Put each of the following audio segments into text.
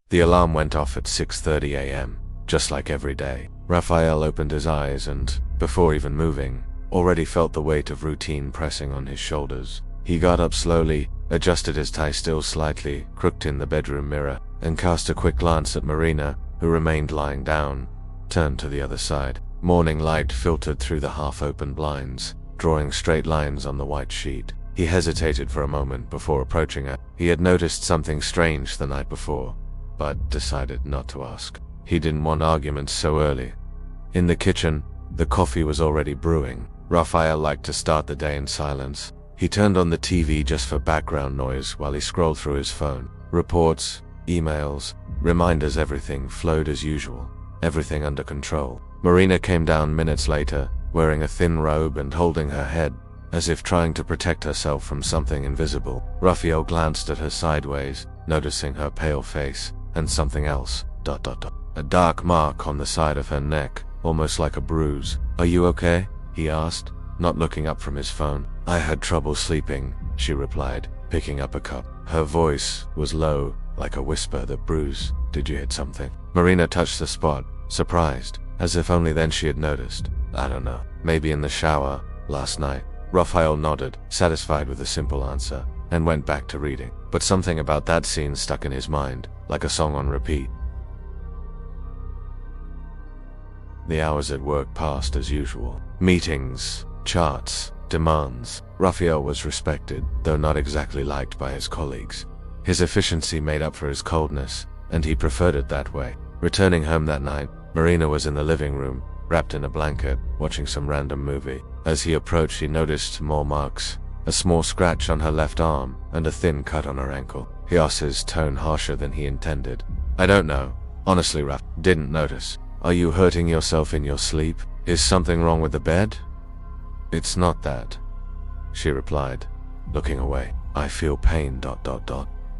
The alarm went off at 6:30 a.m., just like every day. Raphael opened his eyes and, before even moving, already felt the weight of routine pressing on his shoulders. He got up slowly, adjusted his tie still slightly crooked in the bedroom mirror, and cast a quick glance at Marina, who remained lying down, turned to the other side. Morning light filtered through the half-open blinds, drawing straight lines on the white sheet. He hesitated for a moment before approaching her. He had noticed something strange the night before, but decided not to ask. He didn't want arguments so early. In the kitchen, the coffee was already brewing. Raphael liked to start the day in silence. He turned on the TV just for background noise while he scrolled through his phone. Reports, emails, reminders, everything flowed as usual. Everything under control. Marina came down minutes later, wearing a thin robe and holding her head, as if trying to protect herself from something invisible. Raphael glanced at her sideways, noticing her pale face, and something else. A dark mark on the side of her neck, almost like a bruise. "Are you okay?" he asked, not looking up from his phone. "I had trouble sleeping," she replied, picking up a cup. Her voice was low, like a whisper. "That bruise, did you hit something?" Marina touched the spot, surprised, as if only then she had noticed. "I don't know. Maybe in the shower, last night." Raphael nodded, satisfied with the simple answer, and went back to reading. But something about that scene stuck in his mind, like a song on repeat. The hours at work passed as usual. Meetings, charts, demands. Raphael was respected, though not exactly liked by his colleagues. His efficiency made up for his coldness, and he preferred it that way. Returning home that night, Marina was in the living room, wrapped in a blanket, watching some random movie. As he approached, he noticed more marks, a small scratch on her left arm, and a thin cut on her ankle. He asked, his tone harsher than he intended. "I don't know. Honestly, Raph, didn't notice. Are you hurting yourself in your sleep? Is something wrong with the bed?" "It's not that," she replied, looking away. "I feel pain, but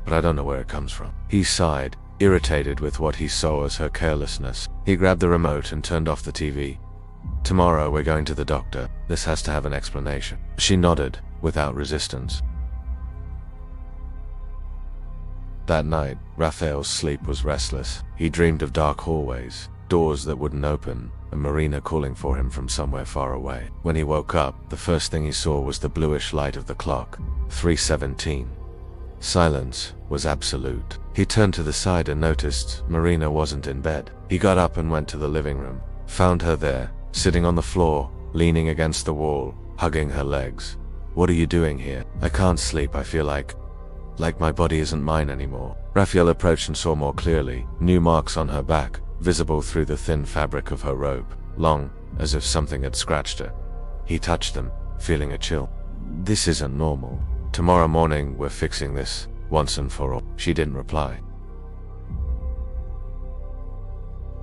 I don't know where it comes from." He sighed, irritated with what he saw as her carelessness. He grabbed the remote and turned off the TV. "Tomorrow we're going to the doctor. This has to have an explanation." She nodded, without resistance. That night, Raphael's sleep was restless. He dreamed of dark hallways, doors that wouldn't open, and Marina calling for him from somewhere far away. When he woke up, the first thing he saw was the bluish light of the clock, 3:17. Silence was absolute. He turned to the side and noticed Marina wasn't in bed. He got up and went to the living room, found her there, sitting on the floor, leaning against the wall, hugging her legs. "What are you doing here?" "I can't sleep. I feel like my body isn't mine anymore." Raphael approached and saw more clearly, new marks on her back, visible through the thin fabric of her robe, long, as if something had scratched her. He touched them, feeling a chill. "This isn't normal. Tomorrow morning we're fixing this, once and for all." She didn't reply.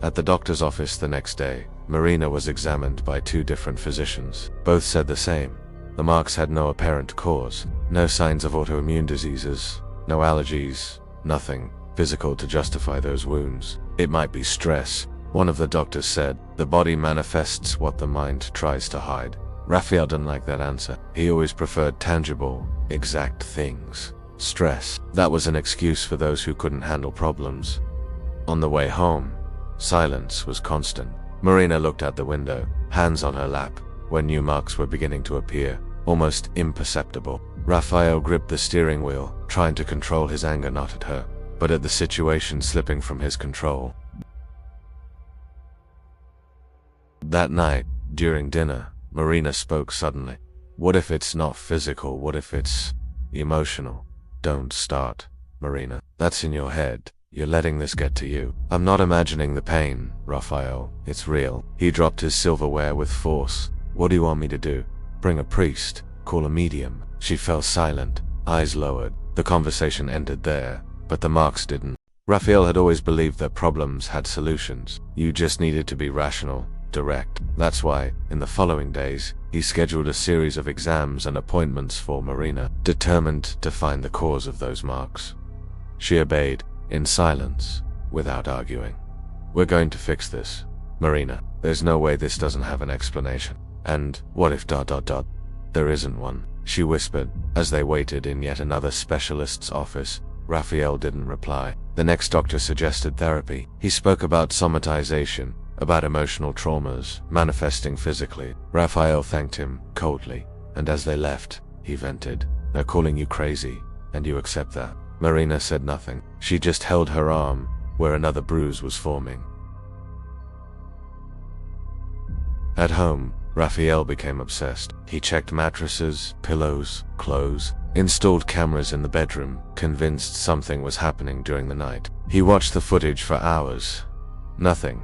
At the doctor's office the next day, Marina was examined by 2 different physicians. Both said the same. The marks had no apparent cause, no signs of autoimmune diseases, no allergies, nothing physical to justify those wounds. "It might be stress," one of the doctors said. "The body manifests what the mind tries to hide." Raphael didn't like that answer. He always preferred tangible, exact things. Stress, that was an excuse for those who couldn't handle problems. On the way home, silence was constant. Marina looked out the window, hands on her lap, where new marks were beginning to appear, almost imperceptible. Raphael gripped the steering wheel, trying to control his anger not at her, but at the situation slipping from his control. That night, during dinner, Marina spoke suddenly. "What if it's not physical? What if it's emotional?" "Don't start, Marina. That's in your head. You're letting this get to you." "I'm not imagining the pain, Raphael. It's real." He dropped his silverware with force. "What do you want me to do? Bring a priest? Call a medium?" She fell silent, eyes lowered. The conversation ended there, but the marks didn't. Raphael had always believed that problems had solutions. You just needed to be rational, direct. That's why, in the following days, he scheduled a series of exams and appointments for Marina, determined to find the cause of those marks. She obeyed, in silence, without arguing. "We're going to fix this, Marina. There's no way this doesn't have an explanation. And what if ... there isn't one?" she whispered. As they waited in yet another specialist's office, Raphael didn't reply. The next doctor suggested therapy. He spoke about somatization, about emotional traumas manifesting physically. Raphael thanked him coldly, and as they left, he vented, "They're calling you crazy, and you accept that." Marina said nothing. She just held her arm, where another bruise was forming. At home, Raphael became obsessed. He checked mattresses, pillows, clothes, installed cameras in the bedroom, convinced something was happening during the night. He watched the footage for hours. Nothing.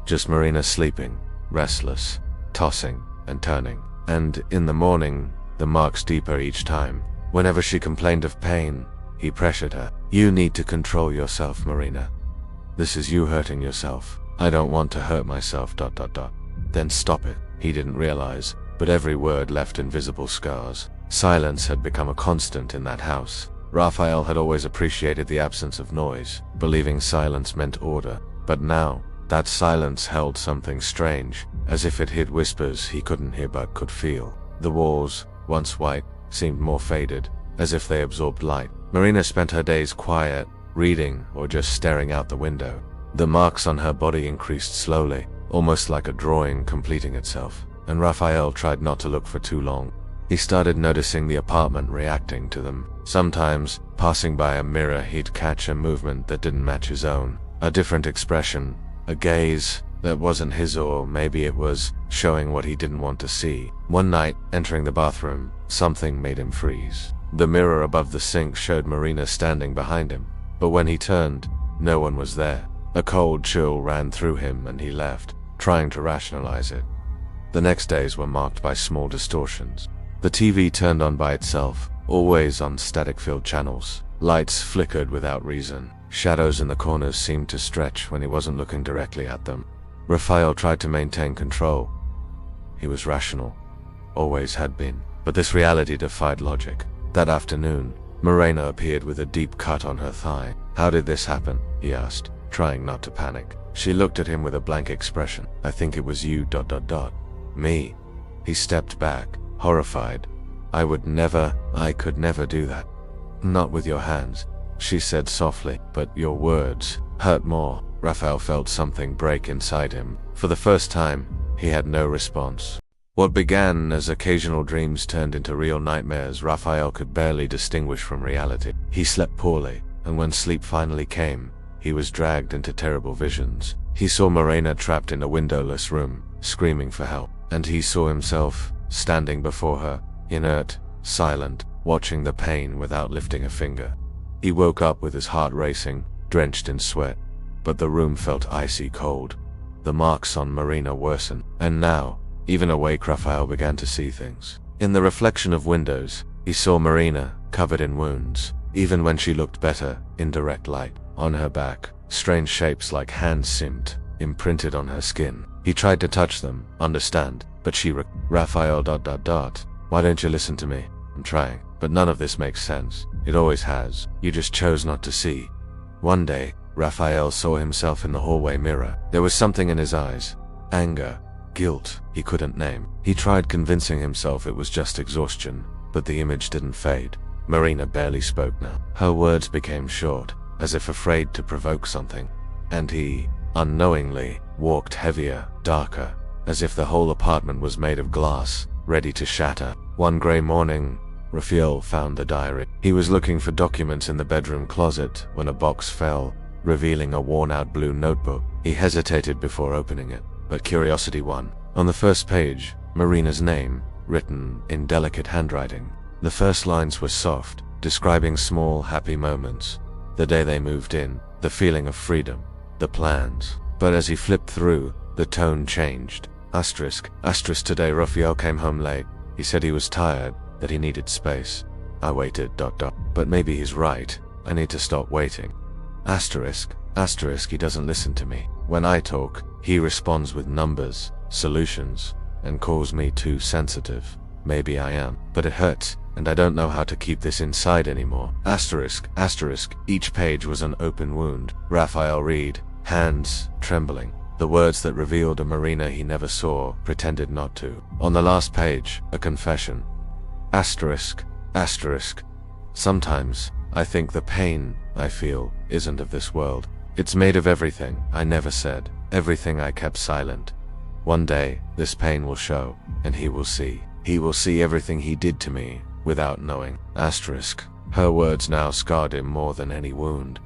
Just Marina sleeping, restless, tossing and turning. And in the morning, the marks deeper each time. Whenever she complained of pain, he pressured her. "You need to control yourself, Marina. This is you hurting yourself. I don't want to hurt myself, ... Then stop it." He didn't realize, but every word left invisible scars. Silence had become a constant in that house. Raphael had always appreciated the absence of noise, believing silence meant order. But now, that silence held something strange, as if it hid whispers he couldn't hear but could feel. The walls, once white, seemed more faded, as if they absorbed light. Marina spent her days quiet, reading, or just staring out the window. The marks on her body increased slowly, almost like a drawing completing itself, and Raphael tried not to look for too long. He started noticing the apartment reacting to them. Sometimes, passing by a mirror, he'd catch a movement that didn't match his own, a different expression, a gaze that wasn't his, or maybe it was showing what he didn't want to see. One night, entering the bathroom, something made him freeze. The mirror above the sink showed Marina standing behind him, but when he turned, no one was there. A cold chill ran through him and he left, trying to rationalize it. The next days were marked by small distortions. The TV turned on by itself, always on static-filled channels. Lights flickered without reason. Shadows in the corners seemed to stretch when he wasn't looking directly at them. Raphael tried to maintain control. He was rational, always had been, but this reality defied logic. That afternoon, Marina appeared with a deep cut on her thigh. "How did this happen?" he asked, trying not to panic. She looked at him with a blank expression. "I think it was you, ... Me." He stepped back, horrified. I could never do that. "Not with your hands," she said softly, "but your words hurt more." Raphael felt something break inside him. For the first time, he had no response. What began as occasional dreams turned into real nightmares Raphael could barely distinguish from reality. He slept poorly, and when sleep finally came, he was dragged into terrible visions. He saw Marina trapped in a windowless room, screaming for help, and he saw himself standing before her, inert, silent, watching the pain without lifting a finger. He woke up with his heart racing, drenched in sweat, but the room felt icy cold. The marks on Marina worsened, and now, even awake, Raphael began to see things. In the reflection of windows, he saw Marina, covered in wounds, even when she looked better in direct light. On her back, strange shapes like hands seemed imprinted on her skin. He tried to touch them, understand, but Raphael ... "Why don't you listen to me? I'm trying, but none of this makes sense. It always has. You just chose not to see." One day, Raphael saw himself in the hallway mirror. There was something in his eyes. Anger, guilt, he couldn't name. He tried convincing himself it was just exhaustion, but the image didn't fade. Marina barely spoke now. Her words became short, as if afraid to provoke something. And he, unknowingly, walked heavier, darker, as if the whole apartment was made of glass, ready to shatter. One gray morning, Raphael found the diary. He was looking for documents in the bedroom closet when a box fell, revealing a worn-out blue notebook. He hesitated before opening it, but curiosity won. On the first page, Marina's name, written in delicate handwriting. The first lines were soft, describing small, happy moments. The day they moved in, the feeling of freedom, the plans. But as he flipped through, the tone changed. Asterisk. Today Raphael came home late. He said he was tired, that he needed space. I waited ... But maybe he's right. I need to stop waiting. Asterisk. He doesn't listen to me. When I talk, he responds with numbers, solutions, and calls me too sensitive. Maybe I am, but it hurts, and I don't know how to keep this inside anymore. Asterisk. Each page was an open wound. Raphael read, hands trembling. The words that revealed a Marina he never saw pretended not to. On the last page, a confession. Asterisk. Sometimes, I think the pain I feel isn't of this world. It's made of everything I never said, everything I kept silent. One day, this pain will show, and he will see. He will see everything he did to me without knowing. Asterisk. Her words now scarred him more than any wound.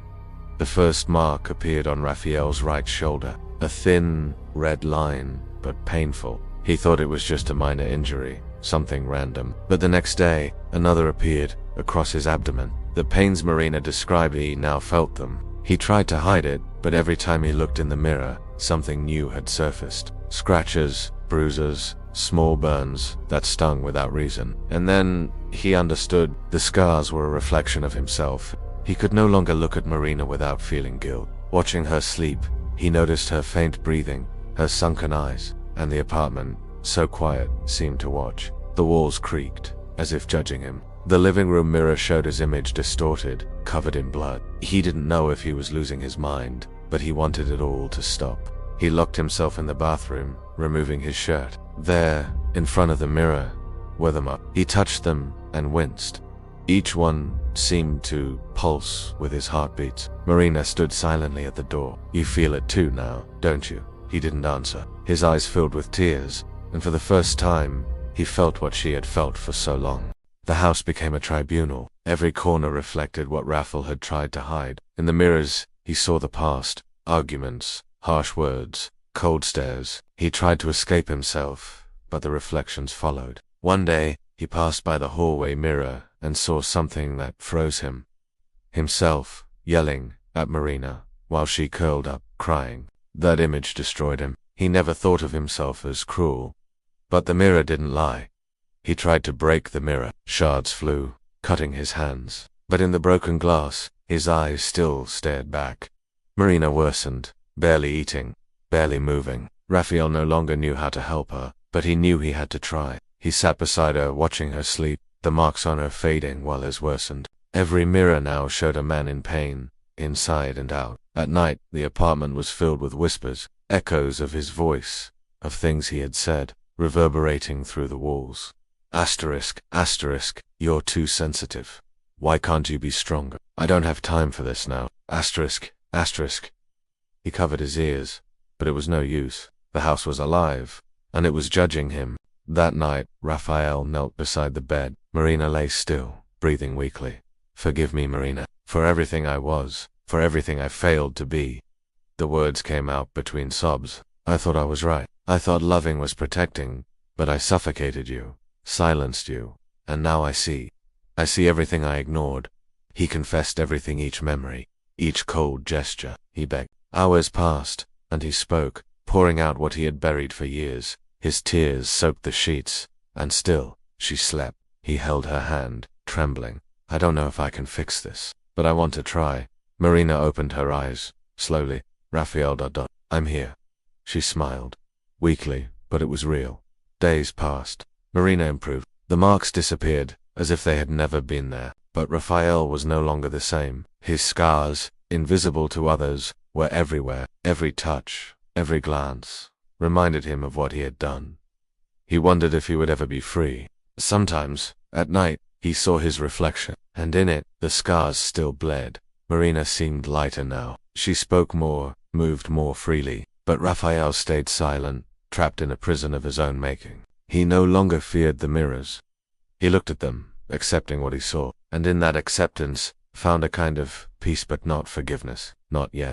The first mark appeared on Raphael's right shoulder, a thin, red line, but painful. He thought it was just a minor injury, something random. But the next day, another appeared across his abdomen. The pains Marina described, he now felt them. He tried to hide it, but every time he looked in the mirror, something new had surfaced. Scratches, bruises, small burns that stung without reason. And then he understood the scars were a reflection of himself. He could no longer look at Marina without feeling guilt. Watching her sleep, he noticed her faint breathing, her sunken eyes, and the apartment, so quiet, seemed to watch. The walls creaked, as if judging him. The living room mirror showed his image distorted, covered in blood. He didn't know if he was losing his mind, but he wanted it all to stop. He locked himself in the bathroom, removing his shirt. There, in front of the mirror, were the marks. He touched them and winced. Each one seemed to pulse with his heartbeats. Marina stood silently at the door. "You feel it too now, don't you?" He didn't answer. His eyes filled with tears, and for the first time, he felt what she had felt for so long. The house became a tribunal. Every corner reflected what Raphael had tried to hide. In the mirrors, he saw the past, arguments, harsh words, cold stares. He tried to escape himself, but the reflections followed. One day, he passed by the hallway mirror and saw something that froze him. Himself, yelling at Marina, while she curled up, crying. That image destroyed him. He never thought of himself as cruel. But the mirror didn't lie. He tried to break the mirror. Shards flew, cutting his hands. But in the broken glass, his eyes still stared back. Marina worsened, barely eating, barely moving. Raphael no longer knew how to help her, but he knew he had to try. He sat beside her, watching her sleep, the marks on her fading while his worsened. Every mirror now showed a man in pain, inside and out. At night, the apartment was filled with whispers, echoes of his voice, of things he had said, reverberating through the walls. Asterisk, asterisk, you're too sensitive. Why can't you be stronger? I don't have time for this now. Asterisk, asterisk. He covered his ears, but it was no use. The house was alive, and it was judging him. That night, Raphael knelt beside the bed. Marina lay still, breathing weakly. Forgive me, Marina, for everything I was, for everything I failed to be. The words came out between sobs. I thought I was right. I thought loving was protecting, but I suffocated you, silenced you, and now I see. I see everything I ignored. He confessed everything, each memory, each cold gesture. He begged. Hours passed, and he spoke, pouring out what he had buried for years. His tears soaked the sheets, and still, she slept. He held her hand, trembling. I don't know if I can fix this, but I want to try. Marina opened her eyes, slowly. Raphael. I'm here. She smiled. Weakly, but it was real. Days passed. Marina improved. The marks disappeared, as if they had never been there. But Raphael was no longer the same. His scars, invisible to others, were everywhere. Every touch, every glance, reminded him of what he had done. He wondered if he would ever be free. Sometimes, at night, he saw his reflection, and in it, the scars still bled. Marina seemed lighter now. She spoke more, moved more freely, but Raphael stayed silent, trapped in a prison of his own making. He no longer feared the mirrors. He looked at them, accepting what he saw, and in that acceptance, found a kind of peace, but not forgiveness. Not yet.